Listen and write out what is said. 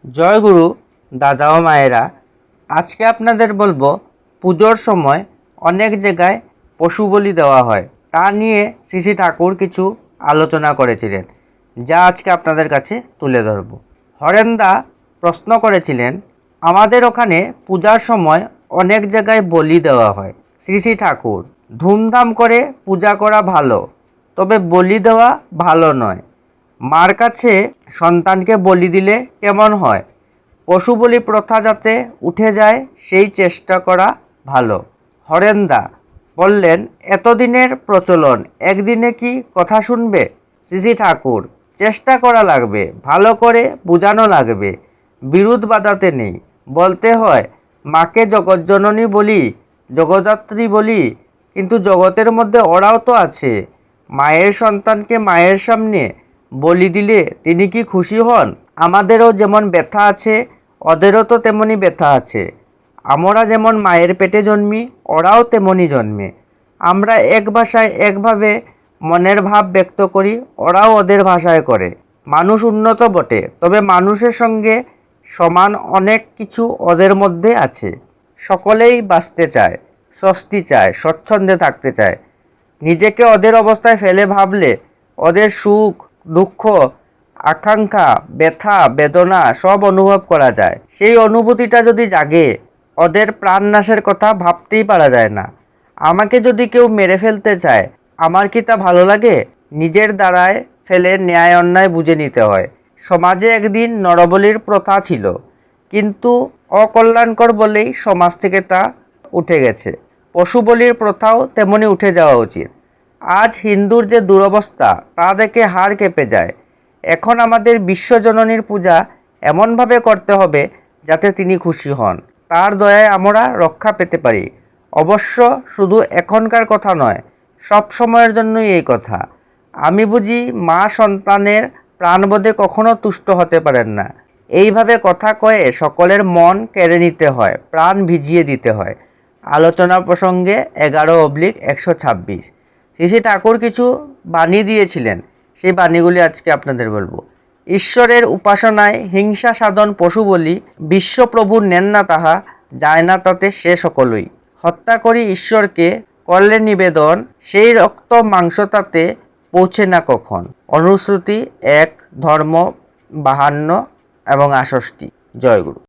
জয় গুরু দাদা ও মায়েরা, আজকে আপনাদের বলবো পুজোর সময় অনেক জায়গায় পশু বলি দেওয়া হয়, তা নিয়ে শ্রী ঠাকুর কিছু আলোচনা করেছিলেন, যা আজকে আপনাদের কাছে তুলে ধরব। হরেন্দা প্রশ্ন করেছিলেন, আমাদের ওখানে পূজার সময় অনেক জায়গায় বলি দেওয়া হয়। শ্রী ঠাকুর, ধুমধাম করে পূজা করা ভালো, তবে বলি দেওয়া ভালো নয়। মার কাছে সন্তানকে বলি দিলে কেমন হয়? পশু বলি প্রথা যাতে উঠে যায় সেই চেষ্টা করা ভালো। হরেন্দা বললেন, এতদিনের প্রচলন একদিনে কি কথা শুনবে? শ্রী ঠাকুর, চেষ্টা করা লাগবে, ভালো করে বোঝানো লাগবে, বিরোধ বাধাতে নেই। বলতে হয়, মাকে জগৎজননী বলি, জগদ্ধাত্রী বলি, কিন্তু জগতের মধ্যে ওরাও তো আছে। মায়ের সন্তানকে মায়ের সামনে বলি দিলে তিনি কি খুশি হন? আমাদেরও যেমন ব্যথা আছে, ওদেরও তো তেমনি ব্যথা আছে। আমরা যেমন মায়ের পেটে জন্মি, ওরাও তেমনি জন্মে। আমরা এক ভাষায় একভাবে মনের ভাব ব্যক্ত করি, ওরাও ওদের ভাষায় করে। মানুষ উন্নত বটে, তবে মানুষের সঙ্গে সমান অনেক কিছু ওদের মধ্যে আছে। সকলেই বাঁচতে চায়, স্বস্তি চায়, স্বচ্ছন্দে থাকতে চায়। নিজেকে ওদের অবস্থায় ফেলে ভাবলে ওদের সুখ, দুঃখ, আকাঙ্ক্ষা, ব্যথা, বেদনা সব অনুভব করা যায়। সেই অনুভূতিটা যদি জাগে, ওদের প্রাণনাশের কথা ভাবতেই পারা যায় না। আমাকে যদি কেউ মেরে ফেলতে চায়, আমার কি তা ভালো লাগে? নিজের দ্বারায় ফেলে ন্যায় অন্যায় বুঝে নিতে হয়। সমাজে একদিন নরবলির প্রথা ছিল, কিন্তু অকল্যাণকর বলেই সমাজ থেকে তা উঠে গেছে। পশু বলির প্রথাও তেমনি উঠে যাওয়া উচিত। আজ হিন্দুর যে দুরবস্থা, তা দেখে হাড় কেঁপে যায়। এখন আমাদের বিশ্বজননীর পূজা এমনভাবে করতে হবে যাতে তিনি খুশি হন, তার দয়ায় আমরা রক্ষা পেতে পারি। অবশ্য শুধু এখনকার কথা নয়, সব সময়ের জন্যই এই কথা। আমি বুঝি মা সন্তানের প্রাণবোধে কখনো তুষ্ট হতে পারেন না। এইভাবে কথা কয়ে সকলের মন কেড়ে নিতে হয়, প্রাণ ভিজিয়ে দিতে হয়। আলোচনা প্রসঙ্গে 11/126। শ্রী ঠাকুর কিছু বাণী দিয়েছিলেন, সেই বাণীগুলি আজকে আপনাদের বলবো। ঈশ্বরের উপাসনায় হিংসা সাধন পশু বলি, বিশ্বপ্রভু নেন না তাহা, যায় না তাতে সে সকলই। হত্যা করি ঈশ্বরকে, করলে নিবেদন, সেই রক্ত মাংস তাতে পৌঁছে না কখন। অনুশ্রুতি 1 ধর্ম 52 এবং 68। জয়গুরু।